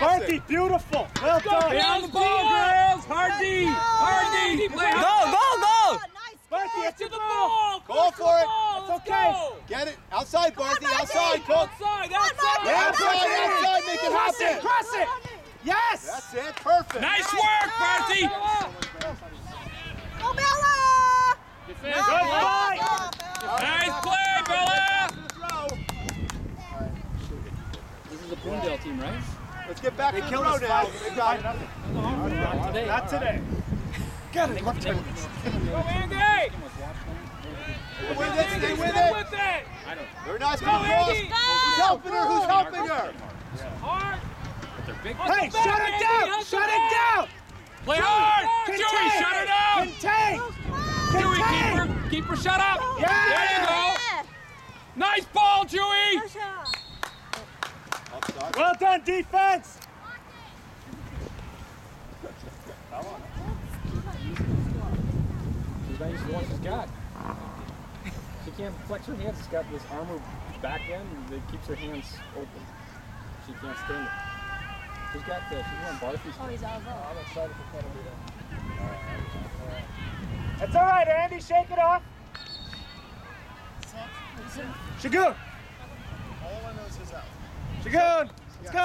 Barty, beautiful. Well done. Stay on the ball, girls. Hard D. Hard D. Play hard. Go! Barty, it's To your the ball. ball. Call for it. It's okay. Get it. Outside, Barty. Outside. Call. Outside. Outside. Outside. Make it Cross it, happen. cross it. Yes. That's it. Perfect. Nice work, Barty. Go Bella! Good fight. Nice play, Bella. This is the Boondale team, right? Let's get back They to the killed road us now. 5-0. Not today. Not today. Got it. Go, Andy. With it. Stay with Stay it. with it. Very nice. Go, Good cross. Andy. Who's helping her? Who's helping her? Hard. Hey, shut it down. Shut it down. Play hard. Joey, shut her down. Contain. Joey, Contain. keep her shut up. Yeah. There you go. Nice ball, Joey. Upside. Well done, defense. She's not used to the one she's got. She can't flex her hands. She's got this armor back end that keeps her hands open. She can't stand it. She's wearing barfies. Oh, he's all I'm excited for Kettle to do that. That's all right, Andy. Shake it off. Shagun. All I know is his out. Shagun. Let's go.